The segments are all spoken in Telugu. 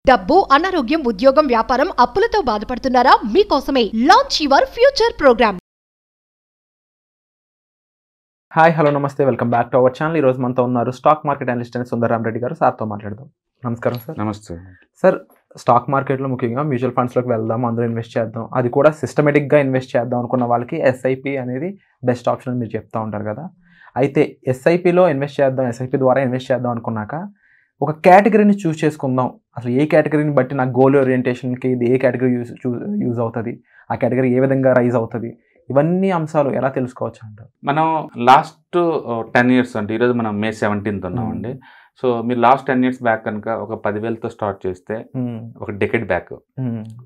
డబ్బు, అనారోగ్యం, ఉద్యోగం, వ్యాపారం, అప్పులతో బాధపడుతున్నారా? మీకోసమే launch your future program. Hi, hello, నమస్తే, welcome back to our channel. ఈ రోజు మనతో ఉన్నారు స్టాక్ మార్కెట్ అనలిస్ట్ అయిన సుందరరామ్ రెడ్డి గారు. సార్తో మాట్లాడదాం. నమస్కారం సార్. నమస్తే సార్, స్టాక్ మార్కెట్లో ముఖ్యంగా మ్యూచువల్ ఫండ్స్లోకి వెళ్దాం, అందులో ఇన్వెస్ట్ చేద్దాం, అది కూడా సిస్టమేటిక్గా ఇన్వెస్ట్ చేద్దాం అనుకున్న వాళ్ళకి ఎస్ఐపి అనేది బెస్ట్ ఆప్షన్ అని మీరు చెప్తూ ఉంటారు కదా. అయితే ఎస్ఐపిలో ఇన్వెస్ట్ చేద్దాం, ఎస్ఐపి ద్వారా ఇన్వెస్ట్ చేద్దాం అనుకున్నాక ఒక కేటగిరీని చూస్ చేసుకుందాం. అసలు ఏ కేటగిరీని బట్టి నా గోల్ ఓరియంటేషన్కి ఇది ఏ కేటగిరీ యూజ్ అవుతుంది, ఆ కేటగిరీ ఏ విధంగా రైజ్ అవుతుంది, ఇవన్నీ అంశాలు ఎలా తెలుసుకోవచ్చు అంటారు? మనం లాస్ట్ 10 years అంటే ఈరోజు మనం May 17th ఉన్నామండి. సో మీరు లాస్ట్ 10 years బ్యాక్ కనుక ఒక 10,000తో స్టార్ట్ చేస్తే ఒక డెకేడ్ బ్యాక్,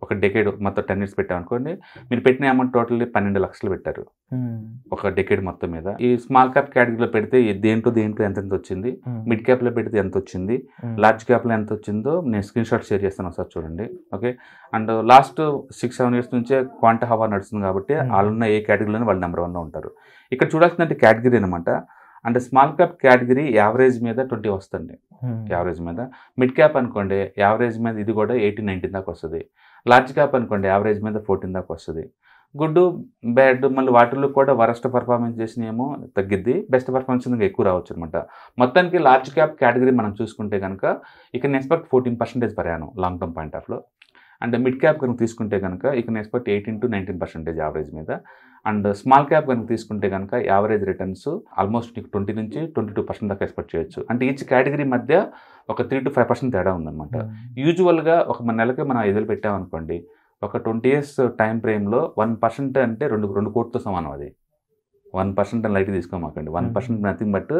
ఒక డెకేడ్ మొత్తం 10 years పెట్టామనుకోండి, మీరు పెట్టిన అమౌంట్ టోటల్లీ 12 లక్షలు పెట్టారు ఒక డెకేడ్ మొత్తం మీద. ఈ స్మాల్ క్యాప్ కేటగిరీలో పెడితే దేంట్లో ఎంత వచ్చింది, మిడ్ క్యాప్లో పెడితే ఎంత వచ్చింది, లార్జ్ క్యాప్లో ఎంత వచ్చిందో నేను స్క్రీన్ షాట్ షేర్ చేస్తాను, ఒకసారి చూడండి. ఓకే. అండ్ లాస్ట్ 6-7 years నుంచే క్వాంటా హవా నడుస్తుంది కాబట్టి వాళ్ళున్న ఏ కేటగిరీలోనే వాళ్ళు నెంబర్ 1లో ఉంటారు. ఇక్కడ చూడాల్సిందంటే కేటగిరీ అనమాట. అంటే స్మాల్ క్యాప్ కేటగిరీ యావరేజ్ మీద 20 వస్తుంది, యావరేజ్ మీద. మిడ్ క్యాప్ అనుకోండి యావరేజ్ మీద ఇది కూడా 18-19 దాకా వస్తుంది. లార్జ్ క్యాప్ అనుకోండి యావరేజ్ మీద 14 దాకా వస్తుంది. గుడ్, బ్యాడ్, మళ్ళీ వాటిల్లో కూడా వరస్ట్ పర్ఫార్మెన్స్ చేసినేమో తగ్గిద్ది, బెస్ట్ పర్ఫార్మెన్స్ ఇంకా ఎక్కువ రావచ్చు అనమాట. మొత్తానికి లార్జ్ క్యాప్ కేటగిరీ మనం చూసుకుంటే కనుక ఇక expect 14% per annum long term point ఆఫ్లో. అండ్ మిడ్ క్యాప్ కనుక తీసుకుంటే కనుక ఇక ఎక్స్పెక్ట్ 18-19% యావరేజ్ మీద. అండ్ స్మాల్ క్యాప్ కనుక తీసుకుంటే కనుక యావరేజ్ రిటర్న్స్ ఆల్మోస్ట్ నీకు 20 నుంచి 22% దాకా ఎక్స్పెక్ట్ చేయొచ్చు. అంటే ఈచ్ కేటగిరీ మధ్య ఒక 3-5% తేడా ఉందన్నమాట. యూజువల్గా ఒక మన నెలకి మనం 5,000 పెట్టామనుకోండి, ఒక 20 years టైం ఫ్రేమ్లో 1% అంటే 2 కోట్లతో సమానం. అది 1% లైట్ తీసుకోమాకండి, 1% నథింగ్ బట్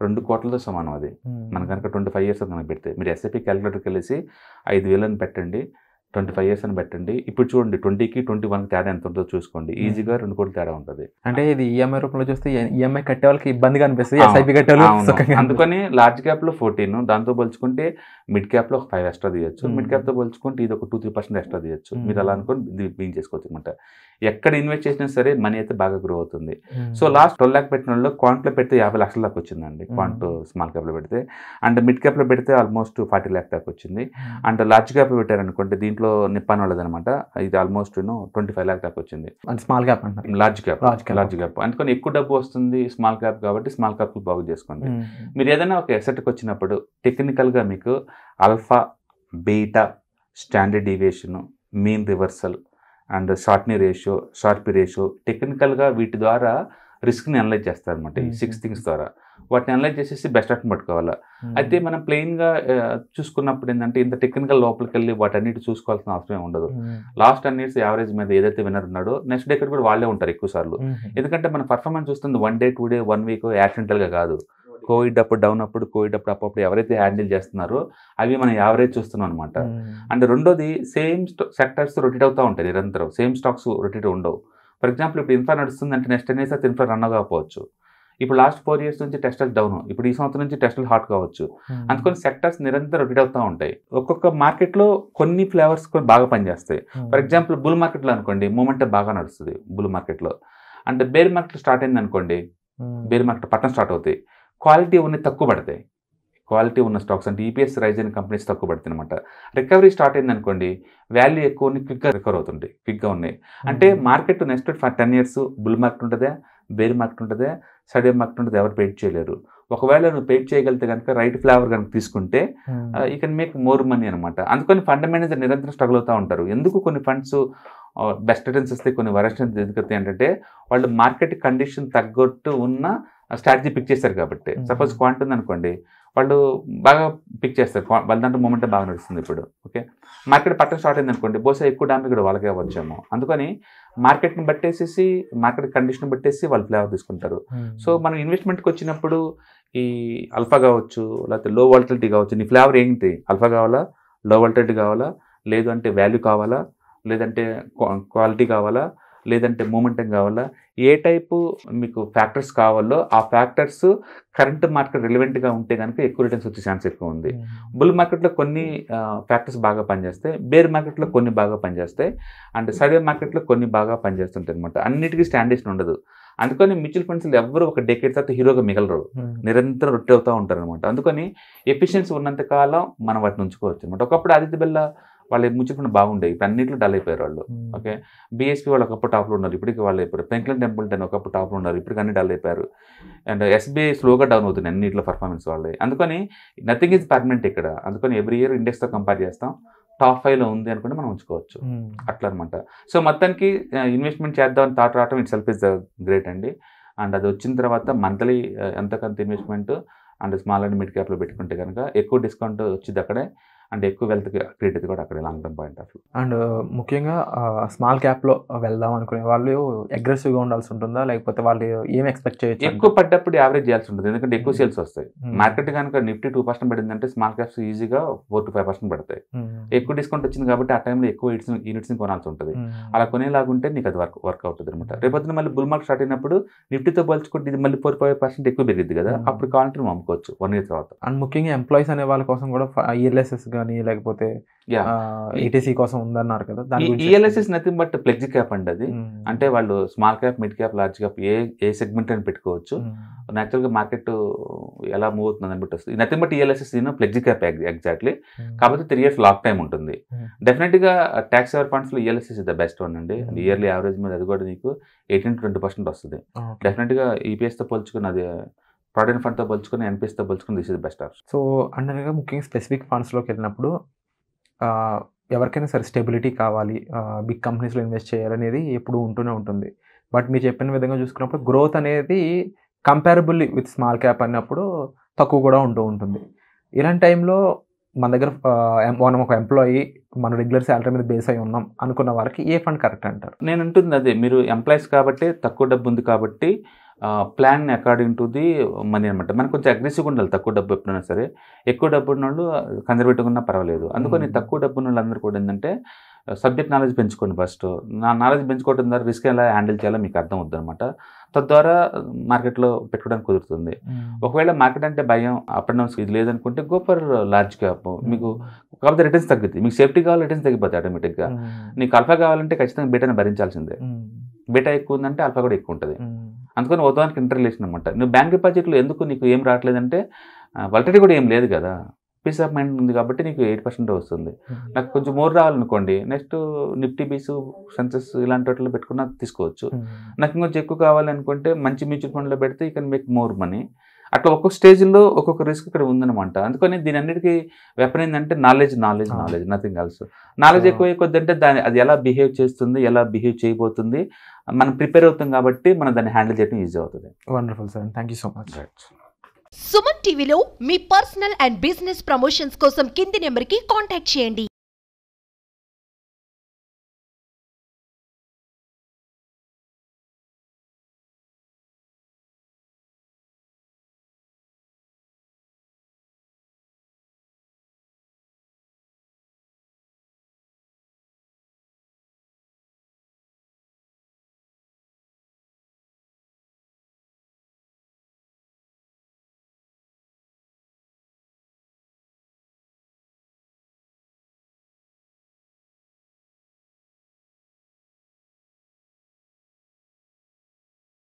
2 కోట్లతో సమానం. అది మన కనుక 25 years కనుక పెడితే మీరు ఎస్ఐపి క్యాలిక్యులేటర్కి వెళ్ళేసి 5,000 అని పెట్టండి, 25 years అని పెట్టండి. ఇప్పుడు చూడండి 20కి 21 తేడా ఎంత ఉంటుందో చూసుకోండి. ఈజీగా 2 కోట్ల తేడా ఉంటుంది. అంటే ఇది ఈఎంఐ రూపంలో చూస్తే ఈఎంఐ కట్టే వాళ్ళకి ఇబ్బందిగా అనిపిస్తుంది, ఎస్ఐపి కట్టే వాళ్ళకి. అందుకని లార్జ్ క్యాప్లో 14, దాంతో పోల్చుకుంటే మిడ్ క్యాప్లో ఒక 5 ఎక్స్ట్రా తీయచ్చు, మిడ్ క్యాప్తో పోల్చుకుంటే ఇది ఒక 2-3% ఎక్స్ట్రా తీయచ్చు. మీరు అలా అనుకోని బీన్ చేసుకోవచ్చు అనమాట. ఎక్కడ ఇన్వెస్ట్ చేసినా సరే మనీ అయితే బాగా గ్రో అవుతుంది. సో లాస్ట్ 12 lakh పెట్టిన వాళ్ళు క్వాంట్లో పెడితే 50 లక్షల దాకా వచ్చిందండి, క్వాంట్ స్మాల్ క్యాప్లో పెడితే. అండ్ మిడ్ క్యాప్లో పెడితే ఆల్మోస్ట్ 40 lakh దాకా వచ్చింది. అండ్ లార్జ్ క్యాప్లో పెట్టారనుకోండి, దీంట్లో నిప్పాన్ వాళ్ళది అనమాట, ఇది ఆల్మోస్ట్ 25 lakh దాకా వచ్చింది. స్మాల్ క్యాప్ అంటే లార్జ్ క్యాప్ అందుకని ఎక్కువ డబ్బు వస్తుంది స్మాల్ క్యాప్ కాబట్టి స్మాల్ క్యాప్ బాగు చేసుకోండి. మీరు ఏదైనా ఒక ఎసెట్కి వచ్చినప్పుడు టెక్నికల్గా మీకు alpha, beta, standard deviation, mean reversal and Sharpe ratio, Sharpe ratio, టెక్నికల్గా వీటి ద్వారా రిస్క్ని అనలైజ్ చేస్తారనమాట. ఈ 6 things ద్వారా వాటిని అనలైజ్ చేసేసి బెస్ట్ ఆప్షన్ పట్టుకోవాలా. అయితే మనం ప్లెయిన్గా చూసుకున్నప్పుడు ఏంటంటే ఇంత టెక్నికల్ లోపలికి వెళ్ళి వాటన్నిటి చూసుకోవాల్సిన అవసరం ఉండదు. లాస్ట్ 10 years యావరేజ్ మీద ఏదైతే విన్నర్ ఉన్నాడో నెక్స్ట్ డే కూడా వాళ్ళే ఉంటారు ఎక్కువ సార్లు. ఎందుకంటే మన పర్ఫార్మెన్స్ చూస్తుంది 1 day 2 day 1 week యాక్సిడెంటల్గా కాదు. కోవిడ్ అప్పుడు డౌన్ అప్పుడు, కోవిడ్ అప్పుడు ఎవరైతే హ్యాండిల్ చేస్తున్నారో అవి మనం యావరేజ్ చూస్తున్నాం అనమాట. అండ్ రెండోది సేమ్ సెక్టర్స్ రొటేట్ అవుతూ ఉంటాయి నిరంతరం, సేమ్ స్టాక్స్ రొటేట్ ఉండవు. ఫర్ ఎగ్జాంపుల్ ఇప్పుడు ఇన్ఫ్రా నడుస్తుంది అంటే నెక్స్ట్ 10 years అది ఇన్ఫ్రా రన్ కాకపోవచ్చు. ఇప్పుడు లాస్ట్ 4 years నుంచి టెస్టల్ డౌన్, ఇప్పుడు ఈ సంవత్సరం నుంచి టెస్టల్ హాట్ కావచ్చు. అందుకని సెక్టర్స్ నిరంతరం రొటేట్ అవుతూ ఉంటాయి. ఒక్కొక్క మార్కెట్లో కొన్ని ఫ్లేవర్స్ కొన్ని బాగా పనిచేస్తాయి. ఫర్ ఎగ్జాంపుల్ బుల్ మార్కెట్లో అనుకోండి మూమెంట్ బాగా నడుస్తుంది బుల్ మార్కెట్లో. అంటే బేర్ మార్కెట్ స్టార్ట్ అయింది అనుకోండి, బేర్ మార్కెట్ పట్టణం స్టార్ట్ అవుతాయి, క్వాలిటీ ఉన్న తక్కువ పడతాయి. క్వాలిటీ ఉన్న స్టాక్స్ అంటే ఈపీఎస్ రైజ్ అయిన కంపెనీస్ తక్కువ పడుతుంది అనమాట. రికవరీ స్టార్ట్ అయింది అనుకోండి, వాల్యూ ఎక్కువ ఉన్నాయి, క్విక్గా రికవర్ అవుతుంటాయి, క్విక్గా ఉన్నాయి. అంటే market next 10 years bull market ఉంటుందా, బేర్ మార్కెట్ ఉంటుందా, సడన్ మార్కెట్ ఉంటుంది, ఎవరు పెయిట్ చేయలేరు. ఒకవేళ నువ్వు పెయిట్ చేయగలిగితే కనుక రైట్ ఫ్లేవర్ కనుక తీసుకుంటే you can make more money అనమాట. అందుకని ఫండ్ మేనేజర్ నిరంతరం స్ట్రగుల్ అవుతూ ఉంటారు. ఎందుకు కొన్ని ఫండ్స్ బెస్ట్ రిటర్న్స్ వస్తాయి, కొన్ని వరస్ట్ ఎందుకు వస్తాయి అంటే వాళ్ళు మార్కెట్ కండిషన్ తగ్గట్టు ఉన్న స్ట్రాటజీ పిక్ చేస్తారు కాబట్టి. సపోజ్ క్వాంట్ ఉంది అనుకోండి, వాళ్ళు బాగా పిక్ చేస్తారు, వాళ్ళ దాంట్లో మూమెంట్ బాగా నడుస్తుంది ఇప్పుడు. ఓకే, మార్కెట్ పట్టణ స్టార్ట్ అయింది అనుకోండి, బహుశా ఎక్కువ డామేజ్ కూడా వాళ్ళకే వచ్చాము. అందుకని మార్కెట్ని బట్టేసేసి మార్కెట్ కండిషన్ బట్టేసి వాళ్ళు ఫ్లేవర్ తీసుకుంటారు. సో మనం ఇన్వెస్ట్మెంట్కి వచ్చినప్పుడు ఈ అల్ఫా కావచ్చు, లేకపోతే లో వాలటిలిటీ కావచ్చు, నీ ఫ్లేవర్ ఏంటి, అల్ఫా కావాలా, లో వాలటిలిటీ కావాలా, లేదు అంటే వాల్యూ కావాలా, లేదంటే క్వాలిటీ కావాలా, లేదంటే మూమెంటం కావాలా, ఏ టైపు మీకు ఫ్యాక్టర్స్ కావాలో ఆ ఫ్యాక్టర్స్ కరెంట్ మార్కెట్ రిలవెంట్గా ఉంటే కనుక ఎక్కువ రిటర్న్స్ వచ్చే ఛాన్స్ ఎక్కువ ఉంది. బుల్ మార్కెట్లో కొన్ని ఫ్యాక్టర్స్ బాగా పనిచేస్తాయి, బేర్ మార్కెట్లో కొన్ని బాగా పనిచేస్తాయి, అండ్ సైడ్ మార్కెట్లో కొన్ని బాగా పనిచేస్తుంటాయి అనమాట. అన్నిటికీ స్టాండర్డేషన్ ఉండదు. అందుకని మ్యూచువల్ ఫండ్స్ ఎవరు ఒక డెకేడ్ తర్వాత హీరోగా మిగలరు, నిరంతరం రొట్టె అవుతూ ఉంటారు అనమాట. అందుకని ఎఫిషియన్సీ ఉన్నంత కాలం మనం వాటిని ఉంచుకోవచ్చు అనమాట. ఒకప్పుడు ఆదిత్య బిర్లా వాళ్ళ మ్యూచువల్ ఫండ్ బాగుండేవి, ఇప్పుడు అన్నింటిలో డల్ అయిపోయారు వాళ్ళు. ఓకే, బీఎస్పీ వాళ్ళు ఒకప్పుడు టాప్లో ఉన్నారు, ఇప్పటికి వాళ్ళు అయిపోయారు. ఫ్రాంక్లిన్ టెంపుల్టన్ ఒకప్పుడు టాప్లో ఉన్నారు, ఇప్పటికి అన్ని డల్ అయిపోయారు. అండ్ ఎస్బీఐ స్లోగా డౌన్ అవుతుంది అన్నింటిలో పర్ఫార్మెన్స్ వాళ్ళే. అందుకని నథింగ్ ఈజ్ పర్మనెంట్ ఇక్కడ. అందుకని ఎవ్రీ ఇయర్ ఇండెక్స్తో కంపేర్ చేస్తాం, టాప్ 5లో ఉంది అనుకుంటే మనం ఉంచుకోవచ్చు అట్లా అనమాట. సో మొత్తానికి ఇన్వెస్ట్మెంట్ చేద్దామని థాట్ రావడం ఇట్ సెల్ఫ్ ఇస్ గ్రేట్ అండి. అండ్ అది వచ్చిన తర్వాత మంత్లీ ఎంతకంత investment and small and mid క్యాప్లో పెట్టుకుంటే కనుక ఎక్కువ డిస్కౌంట్ వచ్చింది అక్కడే, అండ్ ఎక్కువ వెల్త్ క్రియేట్ కూడా అక్కడ long term point of view. And ముఖ్యంగా స్మాల్ క్యాప్లో వెళ్దాం అనుకునే వాళ్ళు అగ్రెసివ్గా ఉండాల్సి ఉంటుందా, లేకపోతే వాళ్ళు ఏం ఎక్స్పెక్ట్ చేయొచ్చు? ఎక్కువ పడ్డప్పుడు యావరేజ్ చేయాల్సి ఉంటుంది, ఎందుకంటే ఎక్కువ సేల్స్ వస్తాయి. మార్కెట్ కనుక నిఫ్టీ 2% పడిందంటే స్మాల్ క్యాప్స్ ఈజీగా 4 to 5% పడతాయి. ఎక్కువ డిస్కౌంట్ వచ్చింది కాబట్టి ఆ టైంలో ఎక్కువ యూనిట్స్ని కొనాల్సి ఉంటుంది. అలా కొనేలాగుంటే నీకు అది వర్క్ అవుతుంది అనమాట. రేపొద్దున మళ్ళీ బుల్ మార్కెట్ స్టార్ట్ అయినప్పుడు నిఫ్టీతో పోల్చుకుంటే ఇది మళ్ళీ 4-5% ఎక్కువ పెరిగింది కదా, అప్పుడు కావాలంటే నువ్వు అమ్ముకోవచ్చు 1 year తర్వాత. అండ్ ముఖ్యంగా ఎంప్లాయీస్ అనే వాళ్ళ కోసం కూడా ఈఎల్ఎస్ఎస్ కానీ లేకపోతే ఈటీసీ కోసం ఉందన్నారు కదా, ELSS nothing but flexi cap అండి అది. అంటే వాళ్ళు small cap, mid cap, large cap ఏ సెగ్మెంట్ అని పెట్టుకోవచ్చు. న్యాచురల్గా మార్కెట్ ఎలా మూవ్ అవుతుంది అని బట్టి వస్తుంది. Nothing but ELSS flexi cap exactly. కాకపోతే 3 years లాక్ టైం ఉంటుంది. డెఫినెట్గా ట్యాక్స్ సేవర్ ఫండ్స్లో ELSS is the best one అండి. ఇయర్లీ యావరేజ్ మీద అది కూడా నీకు 18 to 20% వస్తుంది. డెఫినెట్గా ఈపీఎస్తో పోల్చుకుని, అది ప్రావిడెంట్ ఫండ్తో పోల్చుకుని, ఎన్పిఎస్తో పోల్చుకుని this is the best option. So అంటే ముఖ్యంగా స్పెసిఫిక్ ఫండ్స్లోకి వెళ్ళినప్పుడు ఎవరికైనా సరే స్టెబిలిటీ కావాలి, బిగ్ కంపెనీస్లో ఇన్వెస్ట్ చేయాలనేది ఎప్పుడు ఉంటూనే ఉంటుంది. బట్ మీరు చెప్పిన విధంగా చూసుకున్నప్పుడు గ్రోత్ అనేది కంపారబుల్ విత్ స్మాల్ క్యాప్ అన్నప్పుడు తక్కువ కూడా ఉంటుంది. ఇలాంటి టైంలో మన దగ్గర మనం ఒక ఎంప్లాయీ, మన రెగ్యులర్ శాలరీ మీద బేస్ అయి ఉన్నాం అనుకున్న వారికి ఏ ఫండ్ కరెక్ట్ అంటారు? నేను అంటుంది అదే, మీరు ఎంప్లాయీస్ కాబట్టి తక్కువ డబ్బు ఉంది కాబట్టి plan according to the money అనమాట. మనకు కొంచెం అగ్రెసివ్గా ఉండాలి తక్కువ డబ్బు ఎప్పుడైనా సరే. ఎక్కువ డబ్బు ఉన్న వాళ్ళు కన్జర్వేటివ్గా ఉన్నా పర్వాలేదు. అందుకని తక్కువ డబ్బు ఉన్న వాళ్ళందరూ కూడా ఏంటంటే సబ్జెక్ట్ నాలెడ్జ్ పెంచుకోండి ఫస్ట్. నా నాలెడ్జ్ పెంచుకోవడం ద్వారా రిస్క్ ఎలా హ్యాండిల్ చేయాలో మీకు అర్థం అవుతుంది అనమాట. తద్వారా మార్కెట్లో పెట్టుకోవడానికి కుదురుతుంది. ఒకవేళ మార్కెట్ అంటే భయం, అప్ అండ్ డౌన్స్ ఇది లేదనుకుంటే గో ఫర్ లార్జ్ క్యాప్. మీకు కాకపోతే రిటర్న్స్ తగ్గుతుంది. మీకు సేఫ్టీ కావాలి, రిటర్న్స్ తగ్గిపోతాయి ఆటోమేటిక్గా. నీకు అల్ఫా కావాలంటే ఖచ్చితంగా బీటాని భరించాల్సిందే. బీటా ఎక్కువ ఉందంటే అల్ఫా కూడా ఎక్కువ ఉంటుంది. అందుకని ఉదాహరణకి ఇంటర్రిలేషన్ అనమాట. నువ్వు బ్యాంక్ డిపాజిట్లు ఎందుకు నీకు ఏం రావట్లేదంటే వాలిడిటీ కూడా ఏం లేదు కదా, పీస్ ఆఫ్ మైండ్ ఉంది కాబట్టి నీకు 8% వస్తుంది. నాకు కొంచెం మోర్ రావాలనుకోండి, నెక్స్ట్ నిఫ్టీ బీస్, సెన్సెస్ ఇలాంటి వాటిలో పెట్టుకున్నా తీసుకోవచ్చు. నాకు ఇంకొంచెం ఎక్కువ కావాలనుకుంటే మంచి మ్యూచువల్ ఫండ్లో పెడితే you can make more money. అట్లా ఒక్కొక్క స్టేజ్లో ఒక్కొక్క రిస్క్ ఇక్కడ ఉందన్నమాట. అందుకని దీని అన్నిటికీ వెపన్ ఏంటంటే నాలెడ్జ్, నథింగ్ ఎల్స్. నాలెడ్జ్ ఎక్కువ కొద్దంటే అది ఎలా బిహేవ్ చేస్తుంది, ఎలా బిహేవ్ చేయబోతుంది మనం ప్రిపేర్ అవుతాం కాబట్టి మనం దాన్ని హ్యాండిల్ చేయడం ఈజీ అవుతుంది. Wonderful sir, thank you so much. Suman టీవీలో మీ పర్సనల్ అండ్ బిజినెస్ ప్రమోషన్స్ కోసం కింది నెంబర్కి కాంటాక్ట్ చేయండి.